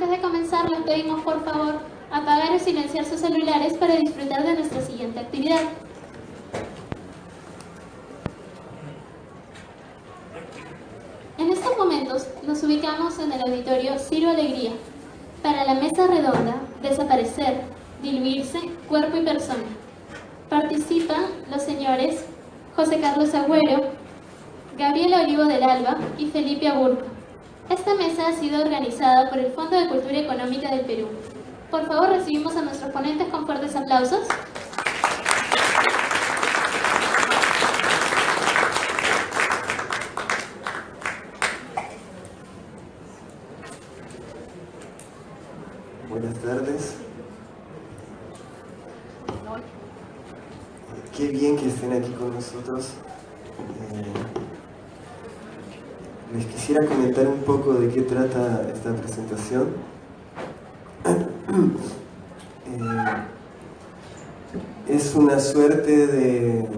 Antes de comenzar, les pedimos por favor apagar o silenciar sus celulares para disfrutar de nuestra siguiente actividad. En estos momentos nos ubicamos en el auditorio Ciro Alegría para la mesa redonda Desaparecer, Diluirse, Cuerpo y Persona. Participan los señores José Carlos Agüero, Gabriela Olivo del Alba y Felipe Aburto. Esta mesa ha sido organizada por el Fondo de Cultura Económica del Perú. Por favor, recibimos a nuestros ponentes con fuertes aplausos. Buenas tardes. Qué bien que estén aquí con nosotros. Les quisiera comentar un poco de qué trata esta presentación. Es una suerte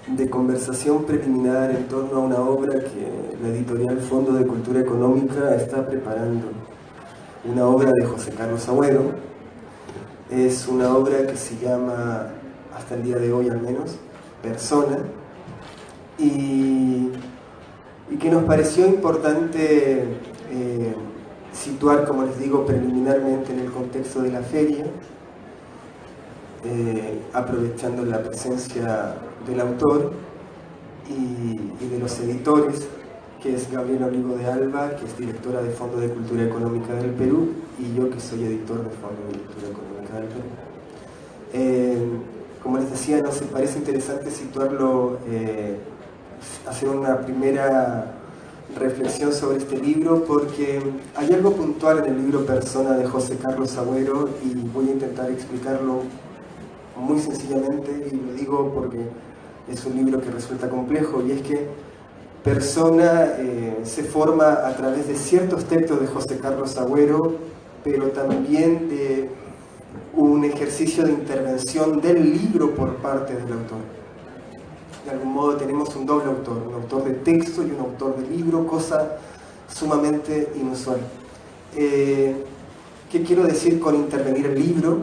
de conversación preliminar en torno a una obra que la editorial Fondo de Cultura Económica está preparando. Una obra de José Carlos Agüero. Es una obra que se llama, hasta el día de hoy al menos, Persona, y que nos pareció importante situar, como les digo, preliminarmente en el contexto de la feria, aprovechando la presencia del autor y de los editores, que es Gabriela Olivo de Alba, que es directora de Fondo de Cultura Económica del Perú, y yo, que soy editor de Fondo de Cultura Económica del Perú. Como les decía, nos parece interesante situarlo, hacer una primera reflexión sobre este libro, porque hay algo puntual en el libro Persona de José Carlos Agüero, y voy a intentar explicarlo muy sencillamente, y lo digo porque es un libro que resulta complejo, y es que Persona se forma a través de ciertos textos de José Carlos Agüero, pero también de un ejercicio de intervención del libro por parte del autor. De algún modo tenemos un doble autor, un autor de texto y un autor de libro, cosa sumamente inusual. ¿Qué quiero decir con intervenir el libro?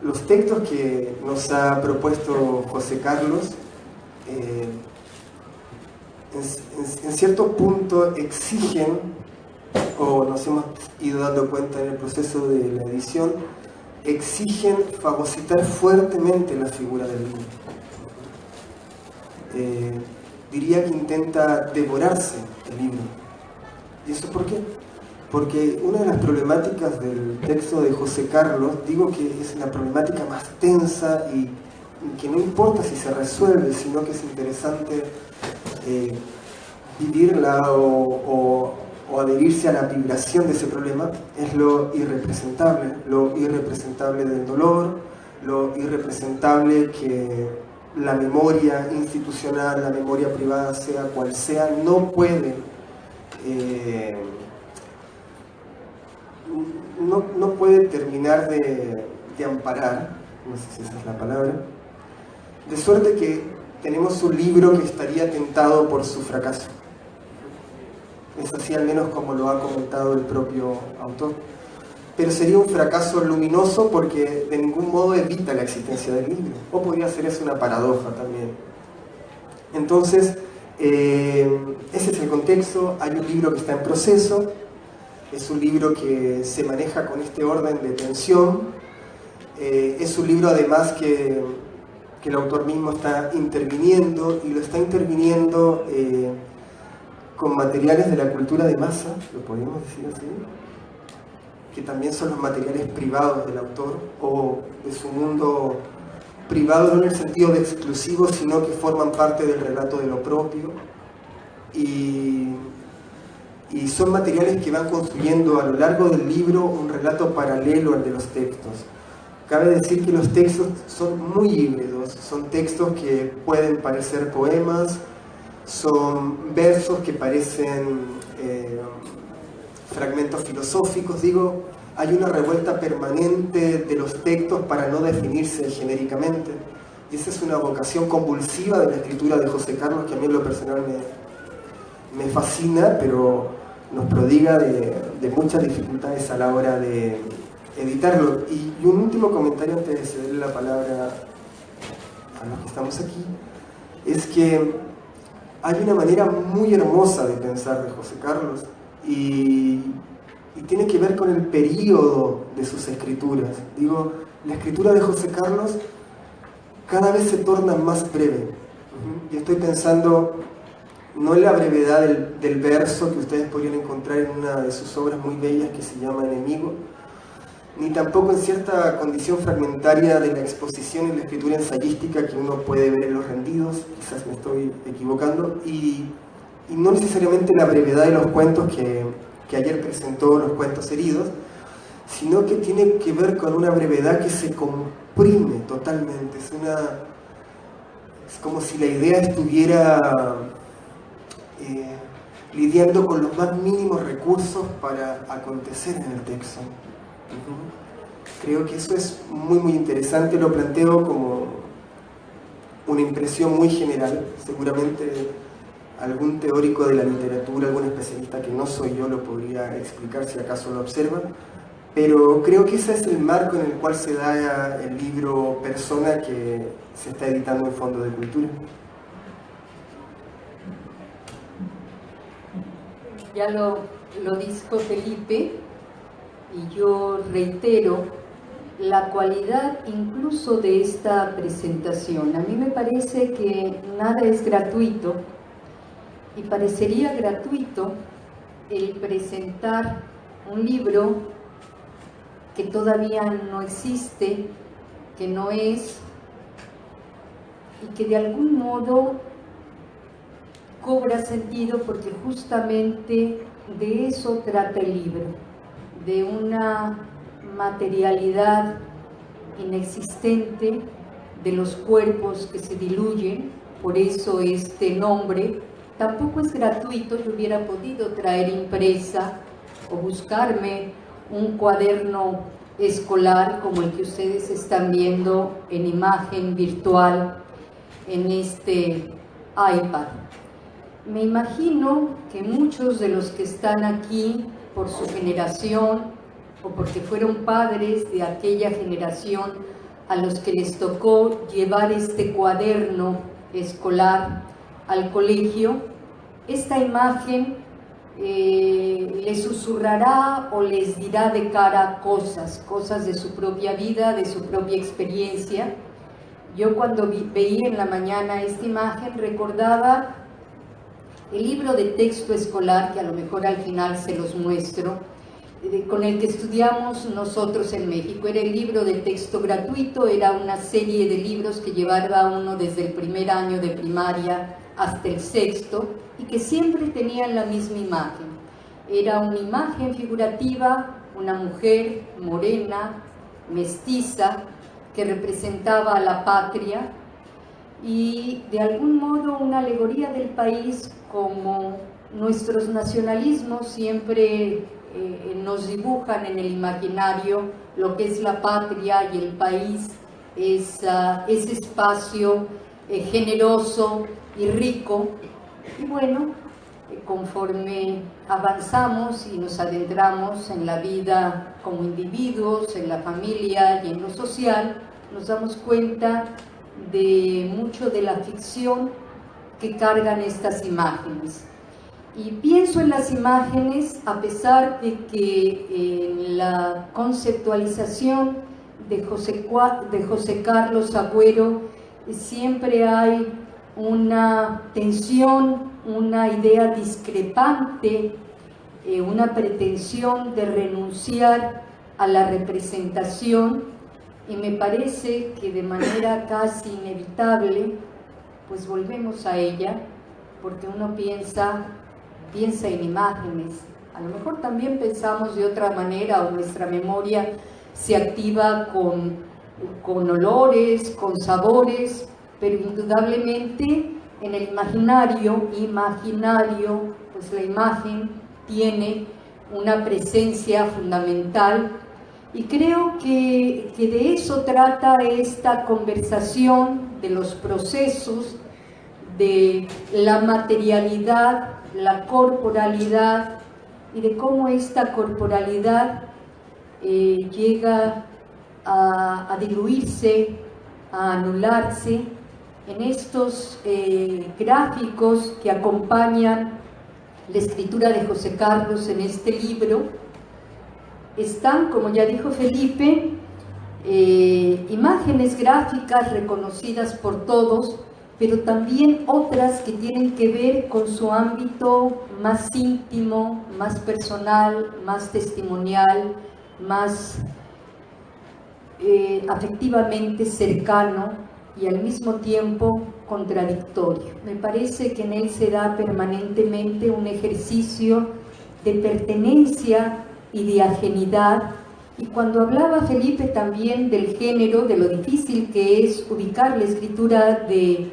Los textos que nos ha propuesto José Carlos en cierto punto exigen, o nos hemos ido dando cuenta en el proceso de la edición, exigen fagocitar fuertemente la figura del libro. Diría que intenta devorarse el libro. ¿Y eso por qué? Porque una de las problemáticas del texto de José Carlos, digo que es la problemática más tensa y que no importa si se resuelve, sino que es interesante vivirla o adherirse a la vibración de ese problema, es lo irrepresentable del dolor, lo irrepresentable que la memoria institucional, la memoria privada, sea cual sea, no puede no puede terminar de amparar, no sé si esa es la palabra, de suerte que tenemos un libro que estaría tentado por su fracaso. Es así al menos como lo ha comentado el propio autor. Pero sería un fracaso luminoso porque de ningún modo evita la existencia del libro. O podría ser eso una paradoja también. Entonces, ese es el contexto. Hay un libro que está en proceso. Es un libro que se maneja con este orden de tensión. Es un libro además que el autor mismo está interviniendo, y lo está interviniendo con materiales de la cultura de masa, lo podemos decir así, que también son los materiales privados del autor, o de su mundo privado, no en el sentido de exclusivo, sino que forman parte del relato de lo propio, y son materiales que van construyendo a lo largo del libro un relato paralelo al de los textos. Cabe decir que los textos son muy híbridos, son textos que pueden parecer poemas, son versos que parecen fragmentos filosóficos. Digo, hay una revuelta permanente de los textos para no definirse genéricamente. Y esa es una vocación convulsiva de la escritura de José Carlos, que a mí en lo personal me fascina, pero nos prodiga de muchas dificultades a la hora de editarlo. Y un último comentario antes de cederle la palabra a los que estamos aquí, es que hay una manera muy hermosa de pensar de José Carlos y tiene que ver con el período de sus escrituras. Digo, la escritura de José Carlos cada vez se torna más breve. Y estoy pensando no en la brevedad del verso que ustedes podrían encontrar en una de sus obras muy bellas que se llama Enemigo, ni tampoco en cierta condición fragmentaria de la exposición y la escritura ensayística que uno puede ver en Los Rendidos, quizás me estoy equivocando, y no necesariamente la brevedad de los cuentos que ayer presentó, Los Cuentos Heridos, sino que tiene que ver con una brevedad que se comprime totalmente. Es como si la idea estuviera lidiando con los más mínimos recursos para acontecer en el texto. Creo que eso es muy muy interesante, lo planteo como una impresión muy general. Seguramente algún teórico de la literatura, algún especialista que no soy yo lo podría explicar si acaso lo observa, pero creo que ese es el marco en el cual se da el libro Persona que se está editando en Fondo de Cultura. Ya lo dijo Felipe, y yo reitero la cualidad incluso de esta presentación. A mí me parece que nada es gratuito, y parecería gratuito el presentar un libro que todavía no existe, que no es, y que de algún modo cobra sentido porque justamente de eso trata el libro, de una materialidad inexistente, de los cuerpos que se diluyen, por eso este nombre. Tampoco es gratuito. Yo hubiera podido traer impresa o buscarme un cuaderno escolar como el que ustedes están viendo en imagen virtual en este iPad. Me imagino que muchos de los que están aquí por su generación o porque fueron padres de aquella generación a los que les tocó llevar este cuaderno escolar al colegio, esta imagen les susurrará o les dirá de cara cosas de su propia vida, de su propia experiencia. Yo cuando veía en la mañana esta imagen recordaba el libro de texto escolar, que a lo mejor al final se los muestro, con el que estudiamos nosotros en México. Era el libro de texto gratuito, era una serie de libros que llevaba uno desde el primer año de primaria hasta el sexto, y que siempre tenían la misma imagen. Era una imagen figurativa, una mujer morena, mestiza, que representaba a la patria, y de algún modo una alegoría del país, como nuestros nacionalismos siempre nos dibujan en el imaginario lo que es la patria y el país, ese espacio generoso y rico. Y bueno, conforme avanzamos y nos adentramos en la vida como individuos, en la familia y en lo social, nos damos cuenta de mucho de la ficción que cargan estas imágenes. Y pienso en las imágenes a pesar de que en la conceptualización de José Carlos Agüero siempre hay una tensión, una idea discrepante, una pretensión de renunciar a la representación, y me parece que de manera casi inevitable pues volvemos a ella, porque uno piensa en imágenes. A lo mejor también pensamos de otra manera, o nuestra memoria se activa con olores, con sabores, pero indudablemente en el imaginario, pues la imagen tiene una presencia fundamental, y creo que de eso trata esta conversación, de los procesos, de la materialidad, la corporalidad y de cómo esta corporalidad llega a diluirse, a anularse en estos gráficos que acompañan la escritura de José Carlos en este libro. Están, como ya dijo Felipe, imágenes gráficas reconocidas por todos, pero también otras que tienen que ver con su ámbito más íntimo, más personal, más testimonial, más afectivamente cercano y al mismo tiempo contradictorio. Me parece que en él se da permanentemente un ejercicio de pertenencia y de ajenidad. Y cuando hablaba Felipe también del género, de lo difícil que es ubicar la escritura de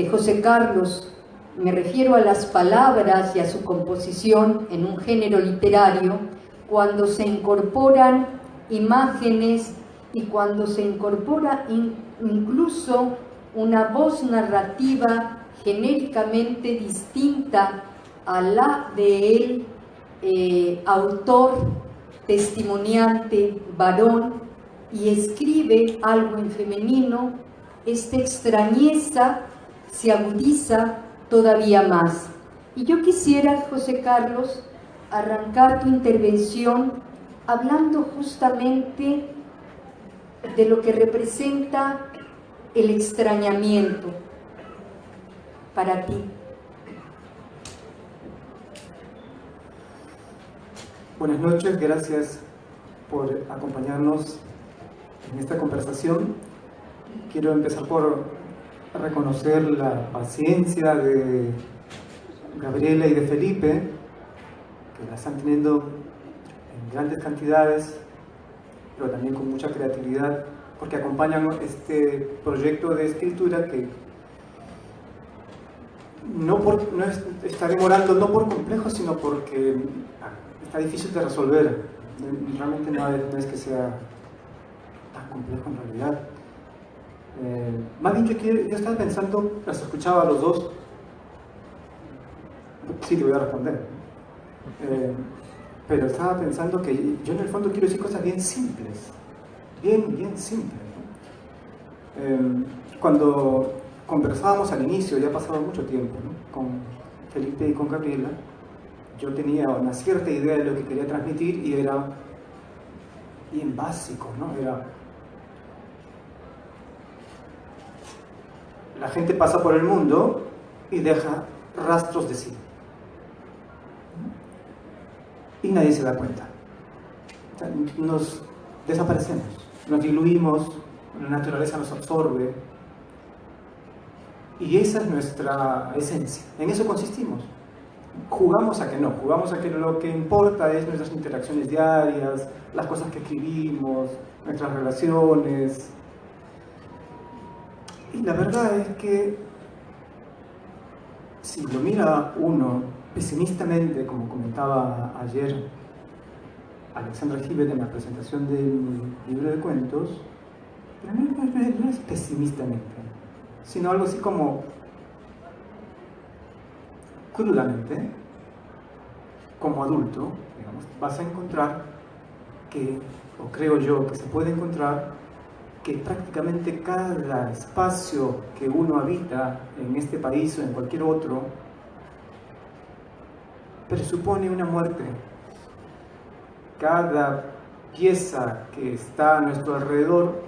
José Carlos, me refiero a las palabras y a su composición en un género literario, cuando se incorporan imágenes y cuando se incorpora incluso una voz narrativa genéricamente distinta a la del autor testimoniante varón y escribe algo en femenino, esta extrañeza se agudiza todavía más. Y yo quisiera, José Carlos, arrancar tu intervención hablando justamente de lo que representa el extrañamiento para ti. Buenas noches, gracias por acompañarnos en esta conversación. Quiero empezar por reconocer la paciencia de Gabriela y de Felipe, que la están teniendo en grandes cantidades, pero también con mucha creatividad, porque acompañan este proyecto de escritura que está demorando no por complejo, sino porque está difícil de resolver. Realmente no es que sea tan complejo en realidad. Más bien yo estaba pensando, las escuchaba a los dos. Sí, te voy a responder. Pero estaba pensando que yo en el fondo quiero decir cosas bien simples. Bien simples, ¿no? Cuando conversábamos al inicio, ya ha pasado mucho tiempo, ¿no?, con Felipe y con Gabriela, yo tenía una cierta idea de lo que quería transmitir y era bien básico, ¿no? Era: la gente pasa por el mundo y deja rastros de sí. Y nadie se da cuenta. O sea, nos desaparecemos, nos diluimos, la naturaleza nos absorbe. Y esa es nuestra esencia. En eso consistimos. Jugamos a que no, jugamos a que lo que importa es nuestras interacciones diarias, las cosas que escribimos, nuestras relaciones. Y la verdad es que si lo mira uno pesimistamente, como comentaba ayer Alexandra Gibet en la presentación del libro de cuentos, pero no es pesimistamente, sino algo así como crudamente, como adulto, digamos, vas a encontrar que, o creo yo que se puede encontrar, que prácticamente cada espacio que uno habita en este país o en cualquier otro presupone una muerte. Cada pieza que está a nuestro alrededor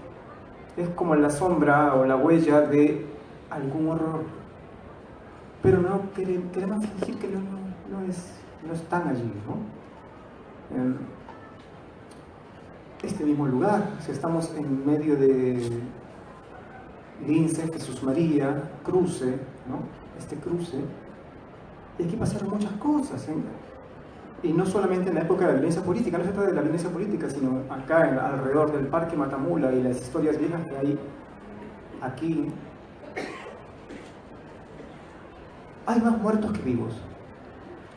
es como la sombra o la huella de algún horror, pero no queremos fingir que no están allí, ¿no? Este mismo lugar, si estamos en medio de Lince, Jesús María, cruce, ¿no? Este cruce, y aquí pasaron muchas cosas, ¿eh? Y no solamente en la época de la violencia política, no se trata de la violencia política, sino acá alrededor del Parque Matamula y las historias viejas que hay aquí. Hay más muertos que vivos,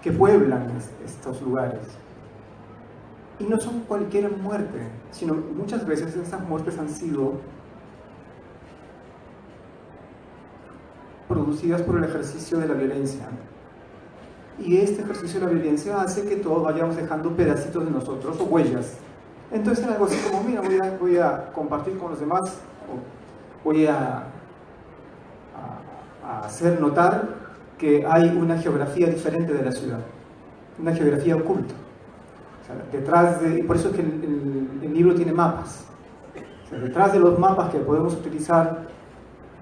que pueblan estos lugares. Y no son cualquier muerte, sino muchas veces esas muertes han sido producidas por el ejercicio de la violencia. y este ejercicio de la vivencia hace que todos vayamos dejando pedacitos de nosotros o huellas. Entonces algo así como, mira, voy a compartir con los demás, o voy a hacer notar que hay una geografía diferente de la ciudad, una geografía oculta. O sea, detrás de, y por eso es que el libro tiene mapas. O sea, detrás de los mapas que podemos utilizar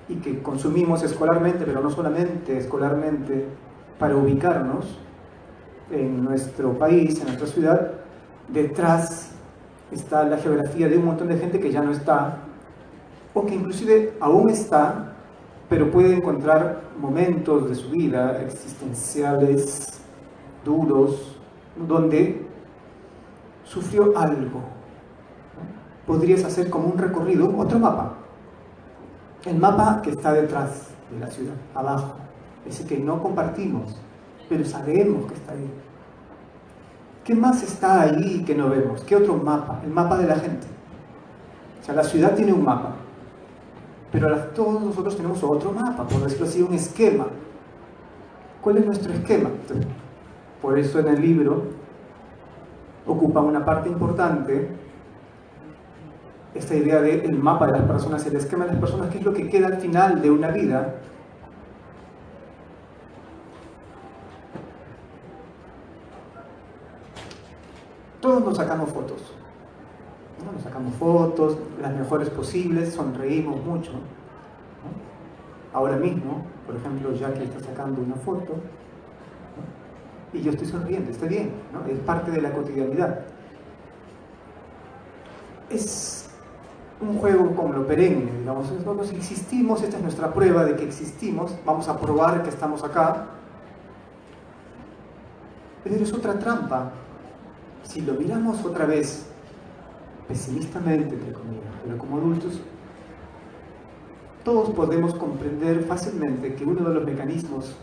y que consumimos escolarmente, pero no solamente escolarmente, para ubicarnos en nuestro país, en nuestra ciudad, detrás está la geografía de un montón de gente que ya no está, o que inclusive aún está, pero puede encontrar momentos de su vida existenciales, duros, donde sufrió algo. Podrías hacer como un recorrido, otro mapa. El mapa que está detrás de la ciudad, abajo. Ese que no compartimos, pero sabemos que está ahí. ¿Qué más está ahí que no vemos? ¿Qué otro mapa? El mapa de la gente. O sea, la ciudad tiene un mapa, pero todos nosotros tenemos otro mapa, por decirlo así, un esquema. ¿Cuál es nuestro esquema? Entonces, por eso en el libro ocupa una parte importante esta idea del mapa de las personas, el esquema de las personas, que es lo que queda al final de una vida. Todos nos sacamos fotos. ¿No? Nos sacamos fotos, las mejores posibles, sonreímos mucho. ¿No? Ahora mismo, por ejemplo, Jackie está sacando una foto, ¿no? Y yo estoy sonriendo, está bien, ¿no? Es parte de la cotidianidad. Es un juego como lo perenne, digamos. Nosotros existimos, esta es nuestra prueba de que existimos, vamos a probar que estamos acá. Pero es otra trampa. Si lo miramos otra vez, pesimistamente, entre comillas, pero como adultos, todos podemos comprender fácilmente que uno de los mecanismos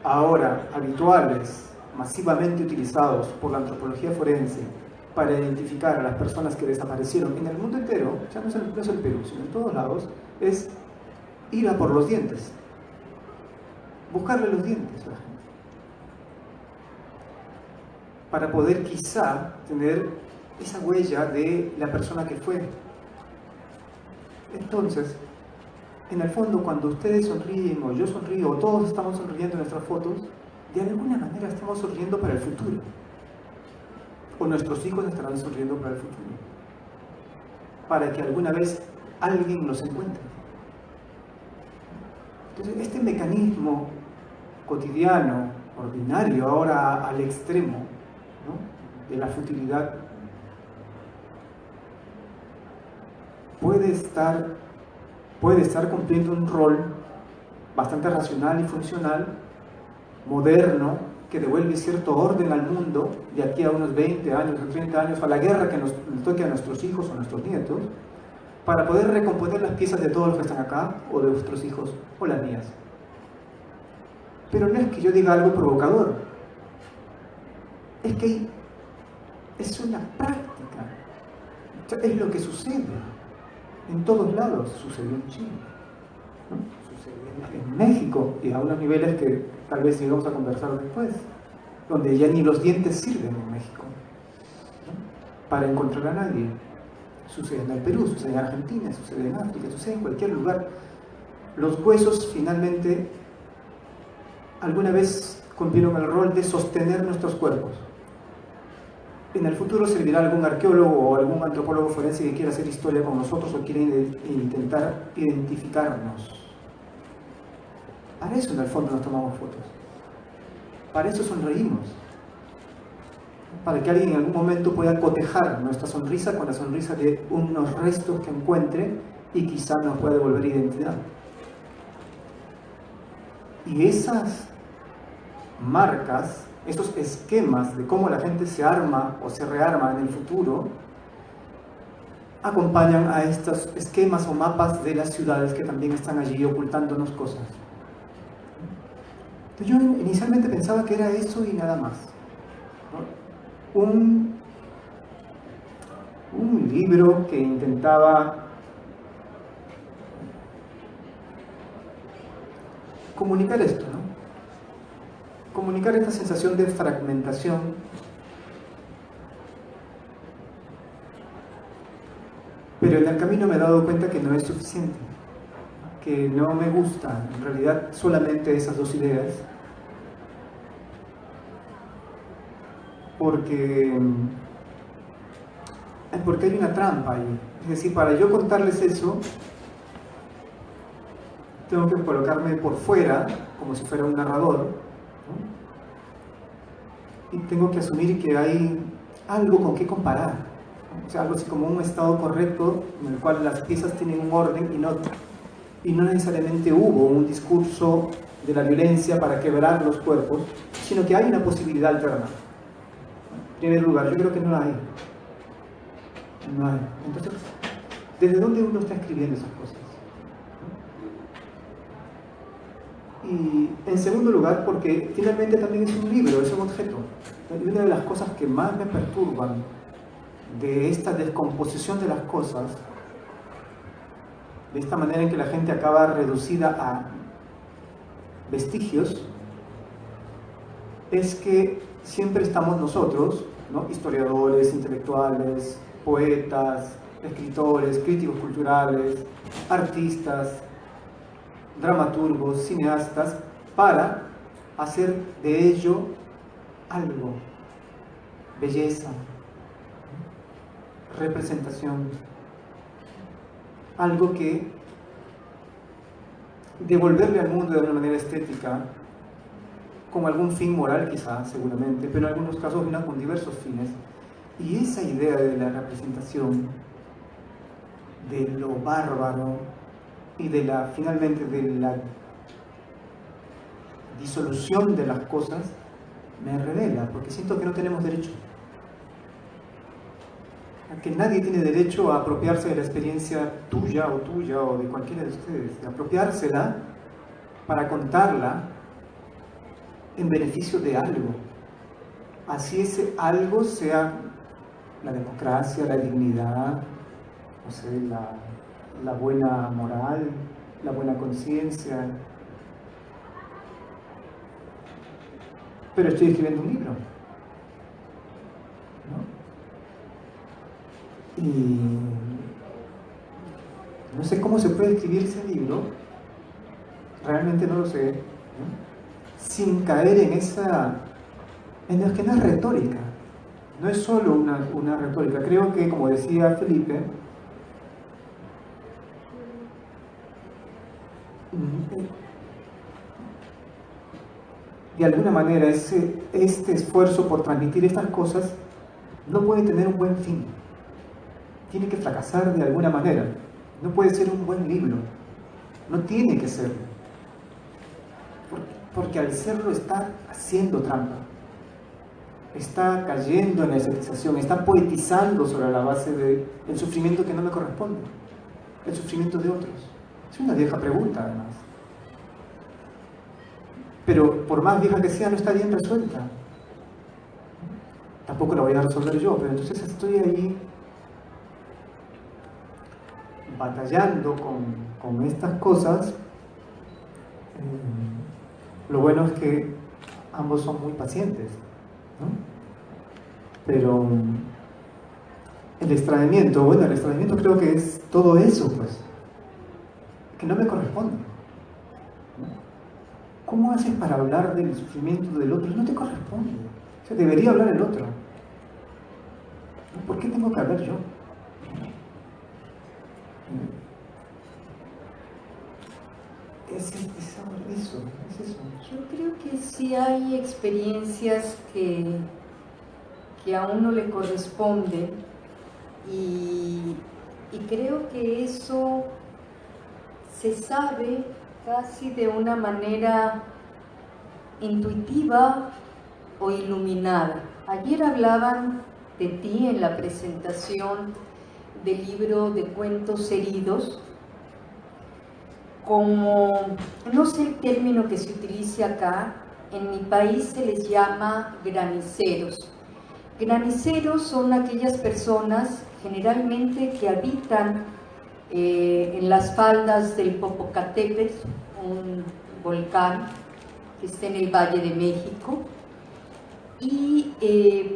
ahora habituales, masivamente utilizados por la antropología forense para identificar a las personas que desaparecieron en el mundo entero, ya no es el Perú, sino en todos lados, es ir a por los dientes, buscarle los dientes a la gente, para poder quizá tener esa huella de la persona que fue. Entonces, en el fondo, cuando ustedes sonríen, o yo sonrío, o todos estamos sonriendo en nuestras fotos, de alguna manera estamos sonriendo para el futuro. O nuestros hijos estarán sonriendo para el futuro. Para que alguna vez alguien los encuentre. Entonces, este mecanismo cotidiano, ordinario, ahora al extremo, ¿no?, de la futilidad, puede estar cumpliendo un rol bastante racional y funcional, moderno, que devuelve cierto orden al mundo de aquí a unos 20 años o 30 años, a la guerra que nos toque a nuestros hijos o a nuestros nietos, para poder recomponer las piezas de todos los que están acá, o de vuestros hijos, o las mías. Pero no es que yo diga algo provocador, es que es una práctica, es lo que sucede en todos lados. Sucedió en Chile, ¿no? Sucedió en México, y a unos niveles que tal vez llegamos a conversar después, donde ya ni los dientes sirven en México, ¿no?, para encontrar a nadie. Sucede en el Perú, sucede en Argentina, sucede en África, sucede en cualquier lugar. Los huesos finalmente alguna vez cumplieron el rol de sostener nuestros cuerpos. En el futuro servirá algún arqueólogo o algún antropólogo forense que quiera hacer historia con nosotros o quiera intentar identificarnos. Para eso en el fondo nos tomamos fotos. Para eso sonreímos. Para que alguien en algún momento pueda cotejar nuestra sonrisa con la sonrisa de unos restos que encuentre y quizá nos pueda devolver identidad. Y esas marcas, estos esquemas de cómo la gente se arma o se rearma en el futuro, acompañan a estos esquemas o mapas de las ciudades que también están allí ocultándonos cosas. Entonces yo inicialmente pensaba que era eso y nada más, ¿no? Un libro que intentaba comunicar esto, ¿no? comunicar esta sensación de fragmentación pero en el camino me he dado cuenta que no es suficiente, que no me gustan en realidad solamente esas dos ideas, porque hay una trampa ahí. Es decir, para yo contarles eso, tengo que colocarme por fuera, como si fuera un narrador, ¿no? Y tengo que asumir que hay algo con qué comparar, ¿no? O sea, algo así como un estado correcto en el cual las piezas tienen un orden y no necesariamente hubo un discurso de la violencia para quebrar los cuerpos, sino que hay una posibilidad alterna. En primer lugar, yo creo que no la hay. No hay. Entonces, ¿desde dónde uno está escribiendo esas cosas? Y en segundo lugar, porque finalmente también es un libro, es un objeto. Y una de las cosas que más me perturban de esta descomposición de las cosas, de esta manera en que la gente acaba reducida a vestigios, es que siempre estamos nosotros, ¿no? Historiadores, intelectuales, poetas, escritores, críticos culturales, artistas, dramaturgos, cineastas, para hacer de ello algo, belleza, representación, algo que devolverle al mundo de una manera estética, con algún fin moral quizás, seguramente, pero en algunos casos con diversos fines. Y esa idea de la representación, de lo bárbaro y finalmente de la disolución de las cosas, me revela, porque siento que no tenemos derecho. Que nadie tiene derecho a apropiarse de la experiencia tuya o de cualquiera de ustedes, de apropiársela para contarla en beneficio de algo. Así ese algo sea la democracia, la dignidad, o sea, la buena moral, la buena conciencia. Pero estoy escribiendo un libro, ¿no? Y no sé cómo se puede escribir ese libro, realmente no lo sé, ¿no? Sin caer en la que no es retórica, no es solo una retórica. Creo que, como decía Felipe, de alguna manera este esfuerzo por transmitir estas cosas no puede tener un buen fin, tiene que fracasar de alguna manera, no puede ser un buen libro, no tiene que serlo, porque al serlo está haciendo trampa, está cayendo en la estetización, está poetizando sobre la base del sufrimiento que no me corresponde, el sufrimiento de otros. Es una vieja pregunta, además. Pero por más vieja que sea, no está bien resuelta. Tampoco la voy a resolver yo, pero entonces estoy ahí batallando con estas cosas. Lo bueno es que ambos son muy pacientes, ¿no? Pero el extrañamiento creo que es todo eso, pues, que no me corresponde, ¿no? ¿Cómo haces para hablar del sufrimiento del otro? No te corresponde. O sea, debería hablar el otro. ¿Por qué tengo que hablar yo? Es eso. Yo creo que sí hay experiencias que a uno le corresponden y creo que eso se sabe casi de una manera intuitiva o iluminada. Ayer hablaban de ti en la presentación del libro de cuentos heridos, como, no sé el término que se utilice acá, en mi país se les llama graniceros. Graniceros son aquellas personas generalmente que habitan en las faldas del Popocatépetl, un volcán, que está en el Valle de México, y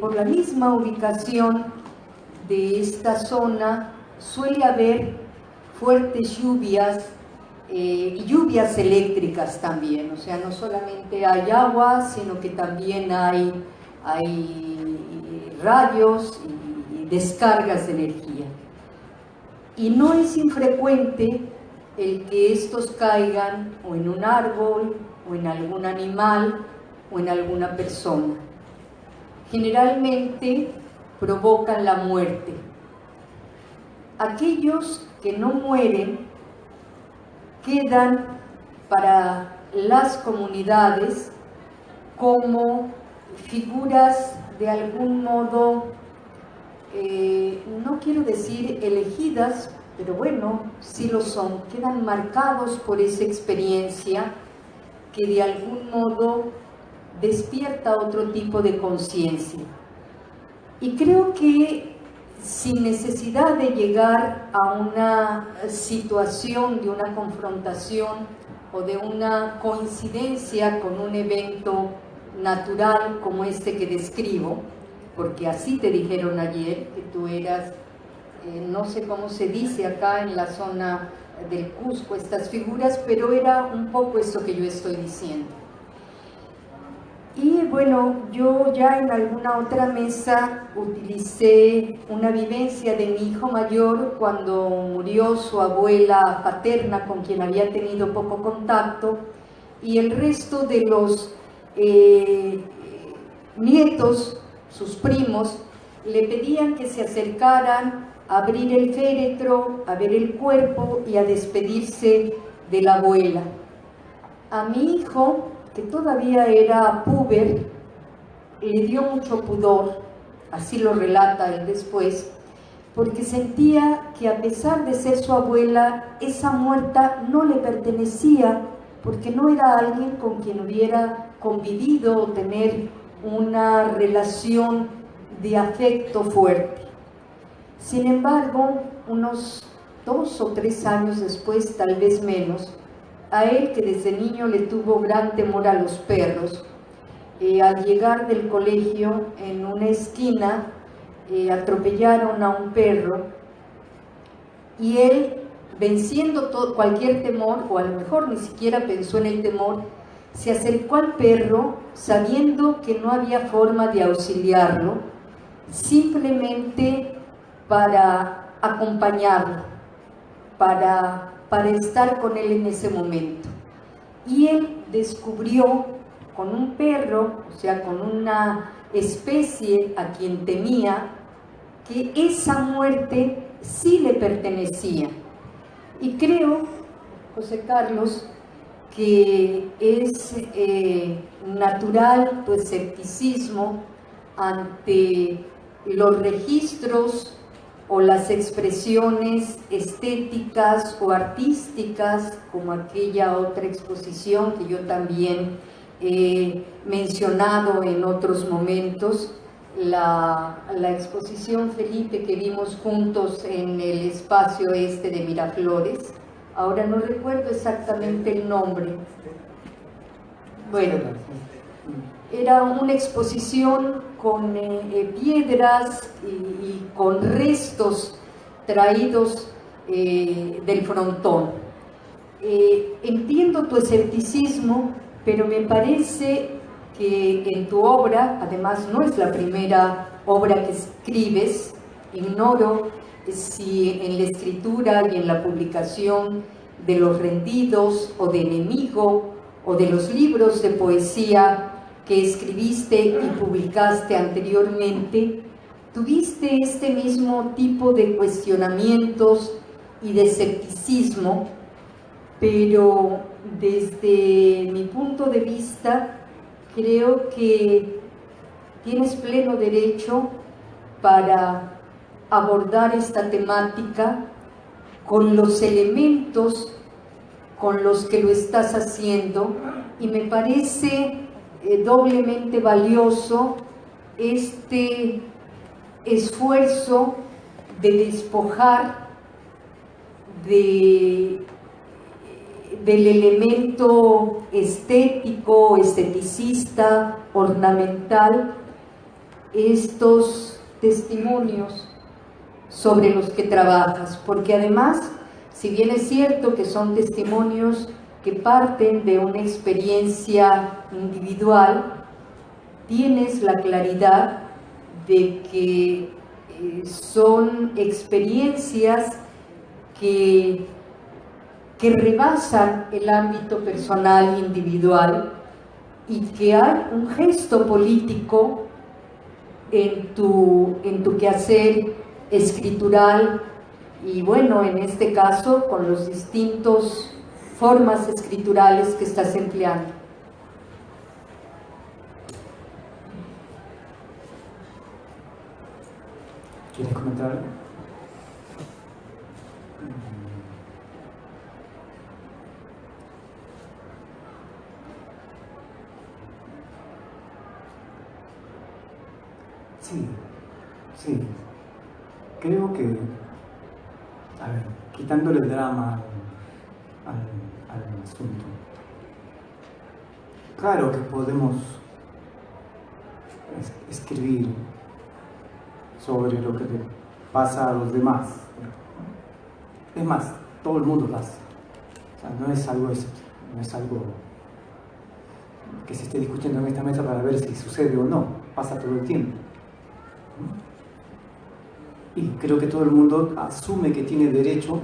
por la misma ubicación de esta zona suele haber fuertes lluvias y lluvias eléctricas también, o sea, no solamente hay agua, sino que también hay rayos y descargas de energía. Y no es infrecuente el que estos caigan o en un árbol, o en algún animal, o en alguna persona. Generalmente provocan la muerte. Aquellos que no mueren quedan para las comunidades como figuras de algún modo, no quiero decir elegidas, pero bueno, sí lo son, quedan marcados por esa experiencia que de algún modo despierta otro tipo de conciencia. Y creo que sin necesidad de llegar a una situación de una confrontación o de una coincidencia con un evento natural como este que describo, porque así te dijeron ayer, que tú eras, no sé cómo se dice acá en la zona del Cusco, estas figuras, pero era un poco esto que yo estoy diciendo. Y bueno, yo ya en alguna otra mesa utilicé una vivencia de mi hijo mayor cuando murió su abuela paterna, con quien había tenido poco contacto, y el resto de los nietos, sus primos, le pedían que se acercaran a abrir el féretro, a ver el cuerpo y a despedirse de la abuela. A mi hijo, que todavía era púber, le dio mucho pudor, así lo relata él después, porque sentía que a pesar de ser su abuela, esa muerta no le pertenecía, porque no era alguien con quien hubiera convivido o tener una relación de afecto fuerte. Sin embargo, unos 2 o 3 años después, tal vez menos, a él, que desde niño le tuvo gran temor a los perros, al llegar del colegio, en una esquina atropellaron a un perro, y él, venciendo cualquier temor, o a lo mejor ni siquiera pensó en el temor, se acercó al perro sabiendo que no había forma de auxiliarlo, simplemente para acompañarlo, para estar con él en ese momento. Y él descubrió con un perro, o sea, con una especie a quien temía, que esa muerte sí le pertenecía. Y creo, José Carlos, que es natural tu escepticismo ante los registros o las expresiones estéticas o artísticas, como aquella otra exposición que yo también he mencionado en otros momentos, la exposición, Felipe, que vimos juntos en el espacio este de Miraflores. Ahora no recuerdo exactamente el nombre. Bueno, era una exposición con piedras y con restos traídos del frontón. Entiendo tu escepticismo, pero me parece que en tu obra, además no es la primera obra que escribes, ignoro si en la escritura y en la publicación de Los Rendidos o de Enemigo o de los libros de poesía que escribiste y publicaste anteriormente, tuviste este mismo tipo de cuestionamientos y de escepticismo, pero desde mi punto de vista creo que tienes pleno derecho para abordar esta temática con los elementos con los que lo estás haciendo, y me parece doblemente valioso este esfuerzo de despojar de del elemento estético, esteticista, ornamental, estos testimonios sobre los que trabajas, porque además, si bien es cierto que son testimonios que parten de una experiencia individual, tienes la claridad de que son experiencias que rebasan el ámbito personal individual y que hay un gesto político en tu quehacer escritural y bueno, en este caso con los distintos formas escriturales que estás empleando. ¿Quieres comentar algo? Sí. Creo que, a ver, quitándole el drama al asunto, claro que podemos escribir sobre lo que le pasa a los demás. Es más, todo el mundo lo hace. O sea, no es algo que se esté discutiendo en esta mesa para ver si sucede o no. Pasa todo el tiempo. Y creo que todo el mundo asume que tiene derecho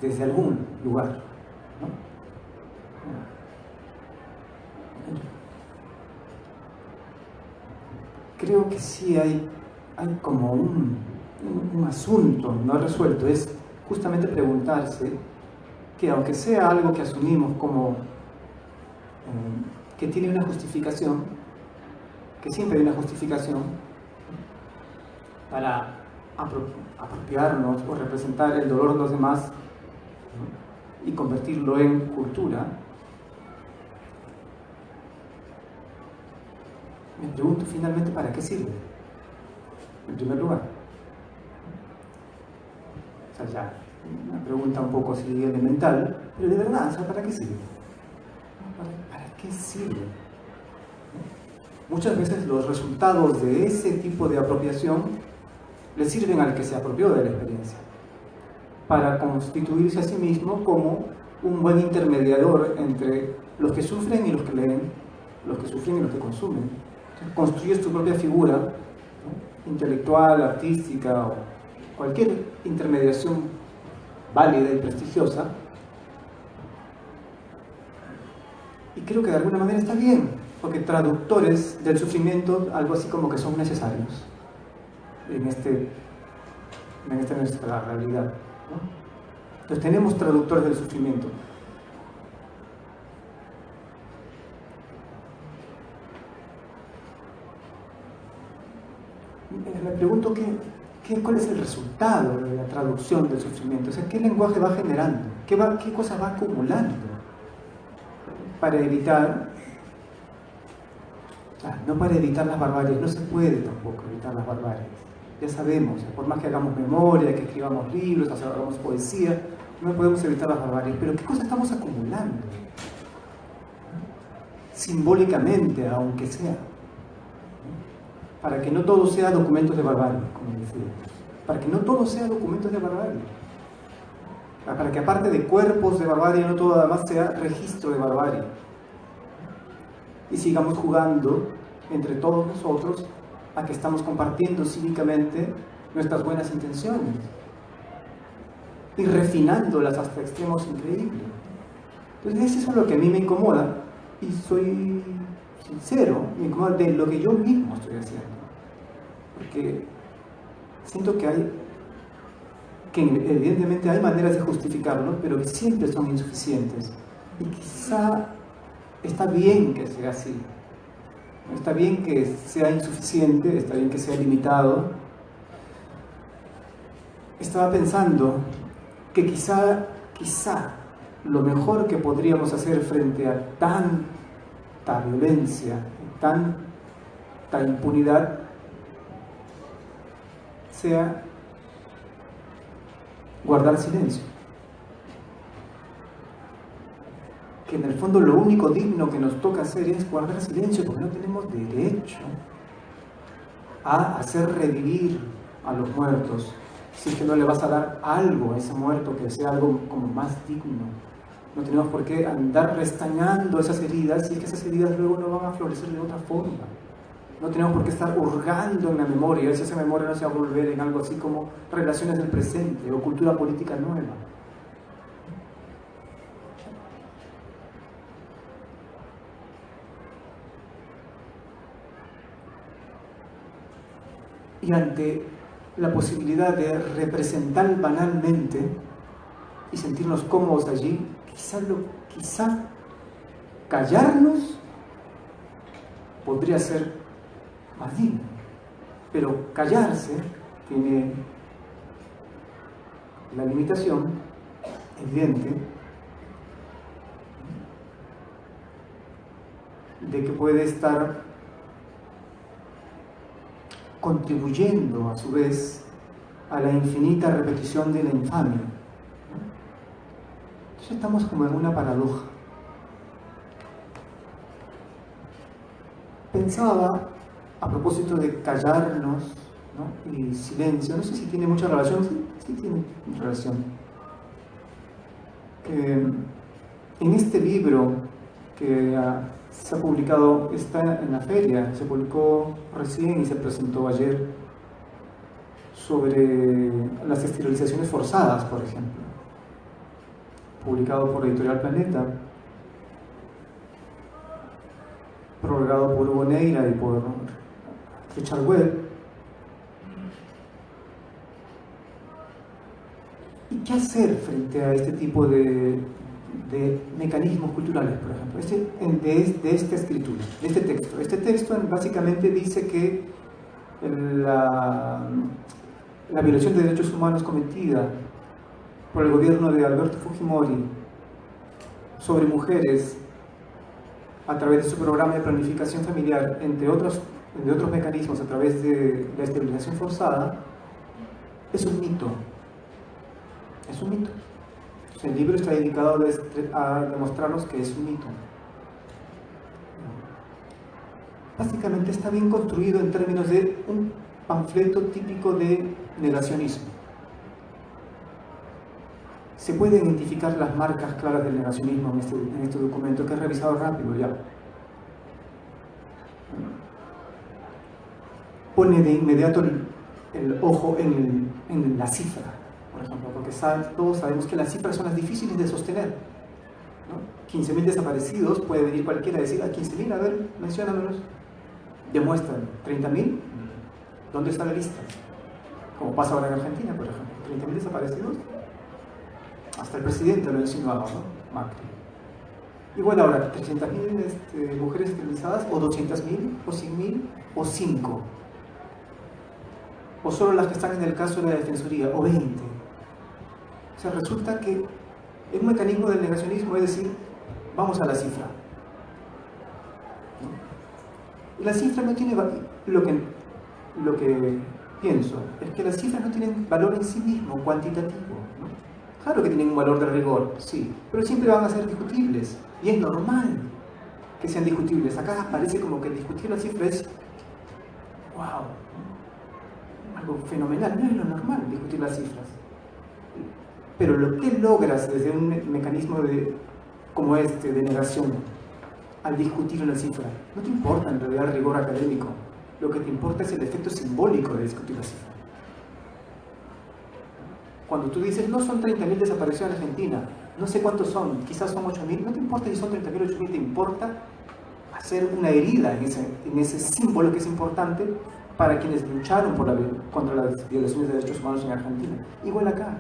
desde algún lugar, ¿no? Creo que sí hay como un asunto no resuelto, es justamente preguntarse que aunque sea algo que asumimos como que tiene una justificación, que siempre hay una justificación para apropiarnos o representar el dolor de los demás, ¿no? Y convertirlo en cultura, me pregunto finalmente ¿para qué sirve? En primer lugar. O sea, ya, una pregunta un poco así elemental, pero de verdad, o sea, ¿para qué sirve? ¿Para qué sirve? Muchas veces los resultados de ese tipo de apropiación le sirven al que se apropió de la experiencia, para constituirse a sí mismo como un buen intermediador entre los que sufren y los que leen, los que sufren y los que consumen. Entonces, construyes tu propia figura, ¿no? Intelectual, artística o cualquier intermediación válida y prestigiosa, y creo que de alguna manera está bien, porque traductores del sufrimiento, algo así como que son necesarios en esta nuestra realidad, ¿no? Entonces tenemos traductores del sufrimiento. Me pregunto cuál es el resultado de la traducción del sufrimiento, o sea, qué lenguaje va generando, qué cosa va acumulando para evitar, no para evitar las barbaries, no se puede tampoco evitar las barbaries. Ya sabemos, por más que hagamos memoria, que escribamos libros, hagamos poesía, no podemos evitar las barbaries. Pero ¿qué cosa estamos acumulando? Simbólicamente, aunque sea. Para que no todo sea documentos de barbarie, como decía. Para que no todo sea documentos de barbarie. Para que aparte de cuerpos de barbarie, no todo además sea registro de barbarie. Y sigamos jugando entre todos nosotros a que estamos compartiendo cívicamente nuestras buenas intenciones y refinándolas hasta extremos increíbles. Entonces eso es lo que a mí me incomoda, y soy sincero, me incomoda de lo que yo mismo estoy haciendo, porque siento que evidentemente hay maneras de justificarlo, pero que siempre son insuficientes, y quizá está bien que sea así. Está bien que sea insuficiente, está bien que sea limitado. Estaba pensando que quizá lo mejor que podríamos hacer frente a tanta violencia, tanta impunidad, sea guardar silencio. que en el fondo lo único digno que nos toca hacer es guardar silencio, porque no tenemos derecho a hacer revivir a los muertos, si es que no le vas a dar algo a ese muerto que sea algo como más digno. No tenemos por qué andar restañando esas heridas, y es que esas heridas luego no van a florecer de otra forma. No tenemos por qué estar hurgando en la memoria, si esa memoria no se va a volver en algo así como relaciones del presente o cultura política nueva. Y ante la posibilidad de representar banalmente y sentirnos cómodos allí, quizá callarnos podría ser más digno, pero callarse tiene la limitación evidente de que puede estar contribuyendo a su vez a la infinita repetición de la infamia. Entonces estamos como en una paradoja. Pensaba, a propósito de callarnos, ¿no?, y silencio, no sé si tiene mucha relación, sí tiene mucha relación, que en este libro que se ha publicado, está en la feria, se publicó recién y se presentó ayer, sobre las esterilizaciones forzadas, por ejemplo, publicado por Editorial Planeta, prologado por Hugo Neira y por Richard Webb. ¿Y qué hacer frente a este tipo de mecanismos culturales, por ejemplo? De esta escritura, de este texto. Este texto básicamente dice que la violación de derechos humanos cometida por el gobierno de Alberto Fujimori sobre mujeres a través de su programa de planificación familiar, entre otros mecanismos, a través de la esterilización forzada, es un mito. Es un mito. O sea, el libro está dedicado a demostrarnos que es un mito. Básicamente está bien construido en términos de un panfleto típico de negacionismo. Se pueden identificar las marcas claras del negacionismo en este documento, que he revisado rápido ya. Pone de inmediato el ojo en la cifra, por ejemplo, porque todos sabemos que las cifras son las difíciles de sostener, ¿no? 15.000 desaparecidos, puede venir cualquiera a decir, a 15.000, a ver, menciónamelos. Demuestran, 30.000, ¿dónde está la lista? Como pasa ahora en Argentina, por ejemplo, 30.000 desaparecidos. Hasta el presidente lo ha insinuado, ¿no? Macri. Igual ahora, 300.000 mujeres esterilizadas, o 200.000, o 100.000, o 5. O solo las que están en el caso de la Defensoría, o 20. O sea, resulta que es un mecanismo del negacionismo, es decir, vamos a la cifra. ¿No? Y la cifra no tiene lo que pienso es que las cifras no tienen valor en sí mismo, cuantitativo, ¿no? Claro que tienen un valor de rigor, sí, pero siempre van a ser discutibles, y es normal que sean discutibles. Acá parece como que discutir la cifra es wow, ¿no?, algo fenomenal. No es lo normal discutir las cifras, pero lo que logras desde un mecanismo como este de negación al discutir una cifra, no te importa en realidad el rigor académico, lo que te importa es el efecto simbólico de discutir la cifra. Cuando tú dices, no son 30.000 desaparecidos en Argentina, no sé cuántos son, quizás son 8.000, no te importa si son 30.000 o 8.000, te importa hacer una herida en ese símbolo que es importante para quienes lucharon contra las violaciones de derechos humanos en Argentina. Igual acá,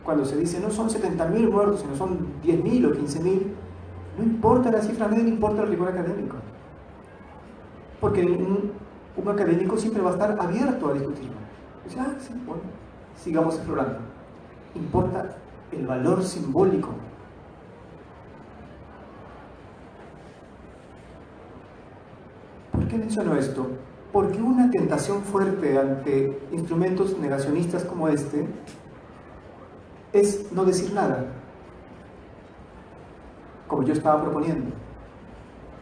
cuando se dice, no son 70.000 muertos, sino son 10.000 o 15.000, no importa la cifra, a nadie le importa el rigor académico. Porque un académico siempre va a estar abierto a discutirlo. Dice, sí, bueno, sigamos explorando. Importa el valor simbólico. ¿Por qué menciono esto? Porque una tentación fuerte ante instrumentos negacionistas como este es no decir nada. Como como yo estaba proponiendo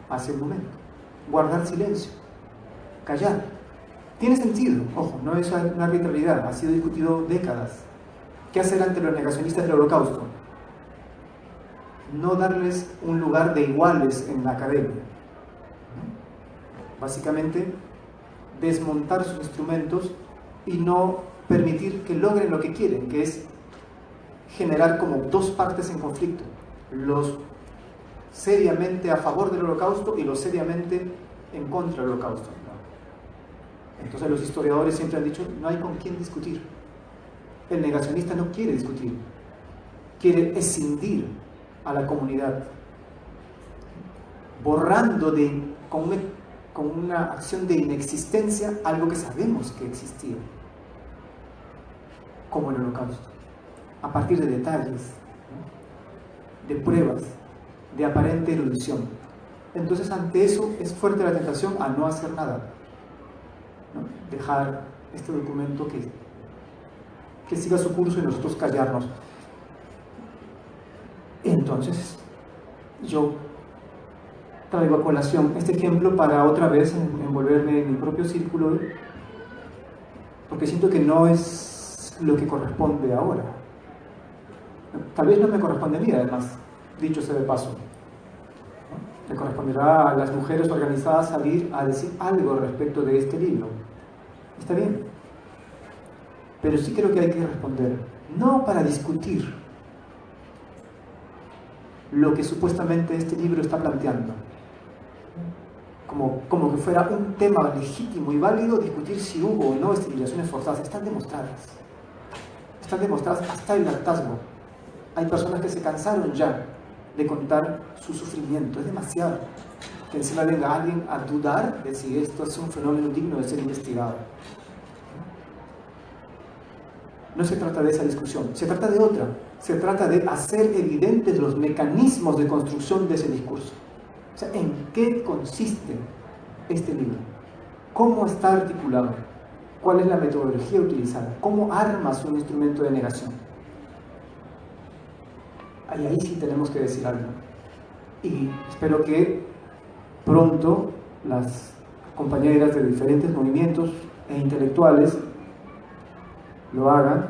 hace un momento. Guardar silencio, callar. Tiene sentido, ojo, no es una arbitrariedad, ha sido discutido décadas. ¿Qué hacer ante los negacionistas del Holocausto? No darles un lugar de iguales en la academia. Básicamente, desmontar sus instrumentos y no permitir que logren lo que quieren, que es generar como dos partes en conflicto: los seriamente a favor del Holocausto y los seriamente en contra del Holocausto. Entonces los historiadores siempre han dicho, no hay con quién discutir. El negacionista no quiere discutir, quiere escindir a la comunidad, borrando con una acción de inexistencia algo que sabemos que existía, como el Holocausto, a partir de detalles, de pruebas, de aparente erudición. Entonces ante eso es fuerte la tentación a no hacer nada, ¿no? Dejar este documento que siga su curso y nosotros callarnos. Entonces yo traigo a colación este ejemplo para otra vez envolverme en mi propio círculo, porque siento que no es lo que corresponde ahora. Tal vez no me corresponde a mí, además, dicho sea de paso. Le corresponderá a las mujeres organizadas salir a decir algo respecto de este libro. Está bien. Pero sí creo que hay que responder, no para discutir lo que supuestamente este libro está planteando, como que fuera un tema legítimo y válido discutir si hubo o no esterilizaciones forzadas. Están demostradas hasta el hartazgo. Hay personas que se cansaron ya de contar su sufrimiento. Es demasiado que encima venga alguien a dudar de si esto es un fenómeno digno de ser investigado. No se trata de esa discusión, se trata de otra. Se trata de hacer evidentes los mecanismos de construcción de ese discurso. O sea, ¿en qué consiste este libro? ¿Cómo está articulado? ¿Cuál es la metodología utilizada? ¿Cómo armas un instrumento de negación? Ahí sí tenemos que decir algo. Y espero que pronto las compañeras de diferentes movimientos e intelectuales lo hagan.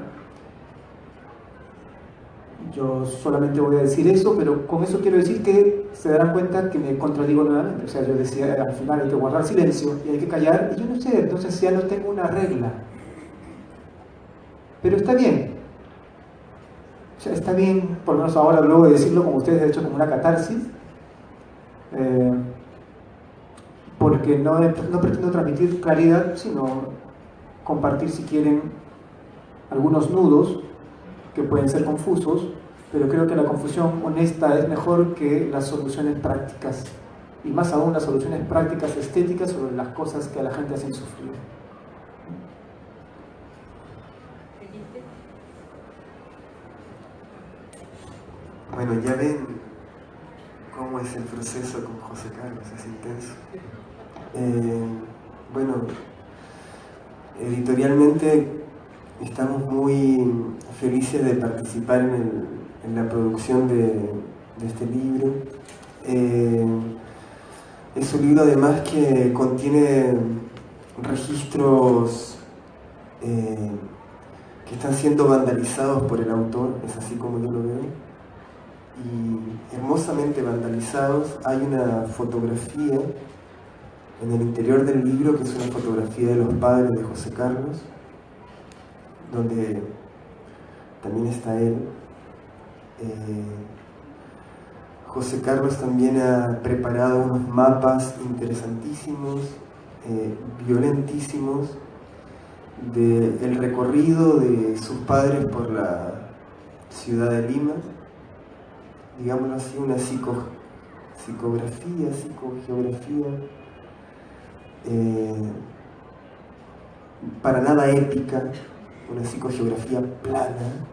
Yo solamente voy a decir eso, pero con eso quiero decir que se darán cuenta que me contradigo nuevamente. O sea, yo decía, al final hay que guardar silencio y hay que callar, y yo no sé, entonces ya no tengo una regla. Pero está bien. O sea, está bien, por lo menos ahora, luego de decirlo, como ustedes han hecho, como una catarsis, porque no pretendo transmitir claridad, sino compartir, si quieren, algunos nudos que pueden ser confusos, pero creo que la confusión honesta es mejor que las soluciones prácticas, y más aún las soluciones prácticas estéticas sobre las cosas que a la gente hacen sufrir. Bueno, ya ven cómo es el proceso con José Carlos, es intenso. Bueno, editorialmente estamos muy felices de participar en la producción de este libro. Es un libro además que contiene registros que están siendo vandalizados por el autor, es así como yo lo veo, y hermosamente vandalizados. Hay una fotografía en el interior del libro que es una fotografía de los padres de José Carlos, donde también está él. José Carlos también ha preparado unos mapas interesantísimos, violentísimos, del recorrido de sus padres por la ciudad de Lima, digámoslo así, una psicogeografía, para nada épica, una psicogeografía plana,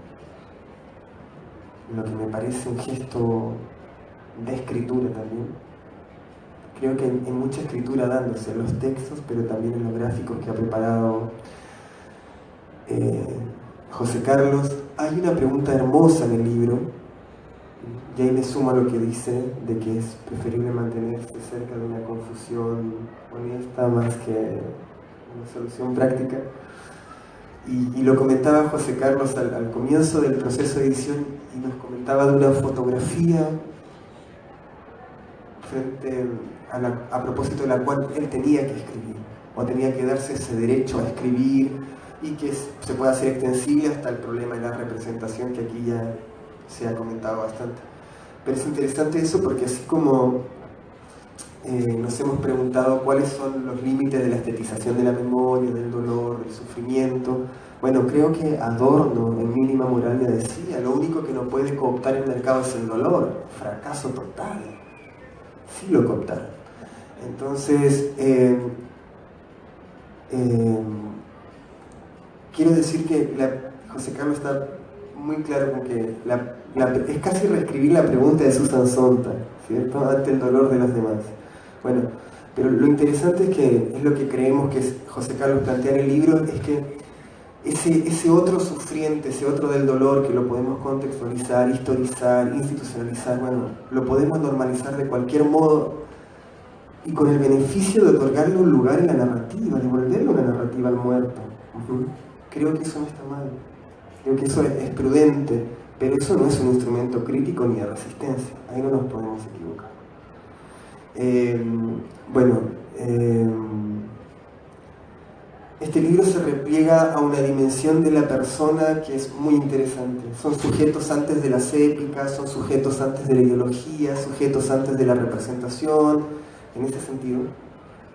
lo que me parece un gesto de escritura también. Creo que hay mucha escritura dándose en los textos, pero también en los gráficos que ha preparado José Carlos. Hay una pregunta hermosa en el libro, Y ahí me sumo a lo que dice de que es preferible mantenerse cerca de una confusión honesta más que una solución práctica. Y lo comentaba José Carlos al comienzo del proceso de edición, y nos comentaba de una fotografía frente a propósito de la cual él tenía que escribir, o tenía que darse ese derecho a escribir, y que se puede hacer extensible hasta el problema de la representación, que aquí ya se ha comentado bastante. Pero es interesante eso porque así como nos hemos preguntado cuáles son los límites de la estetización de la memoria, del dolor, del sufrimiento, bueno, creo que Adorno en Mínima Moral ya decía, lo único que no puede cooptar el mercado es el dolor, fracaso total. Sí lo cooptaron. Entonces, quiero decir que José Carlos está muy claro con que es casi reescribir la pregunta de Susan Sontag, ¿cierto? Ante el dolor de los demás. Bueno, pero lo interesante es que es lo que creemos que José Carlos plantea en el libro, es que ese otro sufriente, ese otro del dolor, que lo podemos contextualizar, historizar, institucionalizar, bueno, lo podemos normalizar de cualquier modo y con el beneficio de otorgarle un lugar en la narrativa, devolverle una narrativa al muerto. Creo que eso no está mal, creo que eso es prudente, pero eso no es un instrumento crítico ni de resistencia, ahí no nos podemos equivocar. Este libro se repliega a una dimensión de la persona que es muy interesante. Son sujetos antes de las épicas, son sujetos antes de la ideología, sujetos antes de la representación, en ese sentido,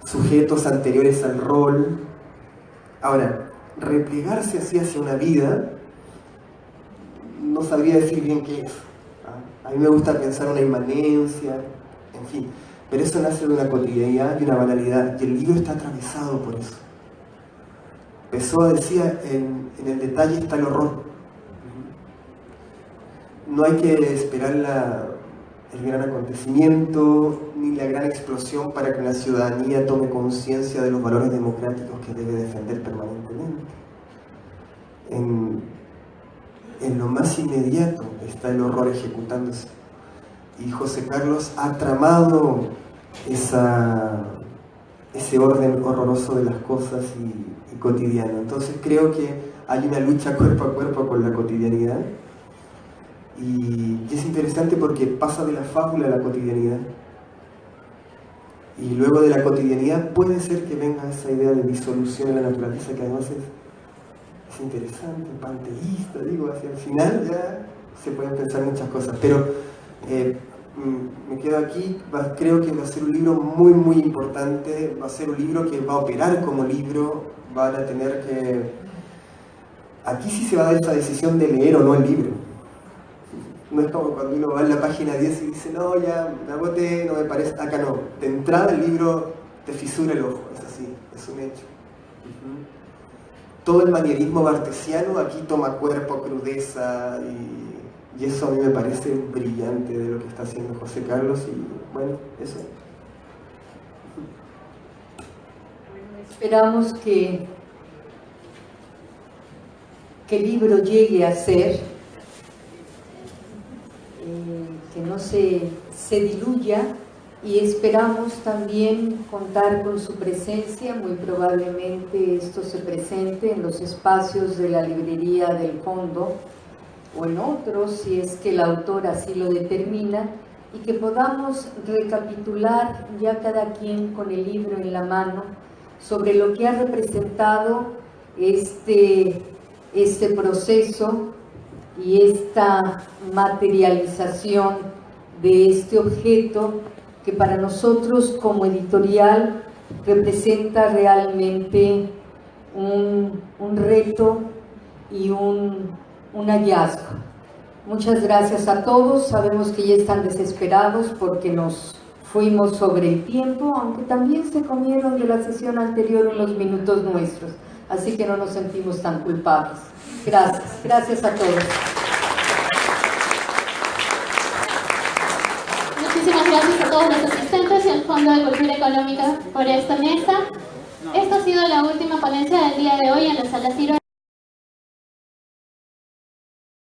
sujetos anteriores al rol. Ahora, replegarse así hacia una vida, no sabría decir bien qué es. A mí me gusta pensar una inmanencia, en fin, pero eso nace de una cotidianidad y una banalidad, y el libro está atravesado por eso. Pessoa decía, en el detalle está el horror. No hay que esperar el gran acontecimiento ni la gran explosión para que la ciudadanía tome conciencia de los valores democráticos que debe defender permanentemente. En lo más inmediato está el horror ejecutándose. Y José Carlos ha tramado ese orden horroroso de las cosas y cotidiano. Entonces creo que hay una lucha cuerpo a cuerpo con la cotidianidad, y es interesante porque pasa de la fábula a la cotidianidad, y luego de la cotidianidad puede ser que venga esa idea de disolución en la naturaleza, que además es interesante, panteísta, digo, hacia el final ya se pueden pensar muchas cosas, pero me quedo aquí. Creo que va a ser un libro muy muy importante, va a ser un libro que va a operar como libro, van a tener que... Aquí sí se va a dar esa decisión de leer o no el libro. No es como cuando uno va en la página 10 y dice, no, ya me agoté, no me parece, acá no. De entrada el libro te fisura el ojo, es así, es un hecho. Todo el manierismo bartesiano aquí toma cuerpo, crudeza, y eso a mí me parece brillante de lo que está haciendo José Carlos, y bueno, eso. Esperamos que el libro llegue a ser, que no se diluya, y esperamos también contar con su presencia. Muy probablemente esto se presente en los espacios de la librería del Fondo o en otros, si es que el autor así lo determina, y que podamos recapitular ya cada quien con el libro en la mano sobre lo que ha representado este proceso y esta materialización de este objeto, que para nosotros como editorial representa realmente un reto y un hallazgo. Muchas gracias a todos. Sabemos que ya están desesperados porque nos fuimos sobre el tiempo, aunque también se comieron de la sesión anterior unos minutos nuestros, así que no nos sentimos tan culpables. Gracias a todos. Muchísimas gracias a todos los asistentes y al Fondo de Cultura Económica por esta mesa. Esta ha sido la última ponencia del día de hoy en la Sala Ciro.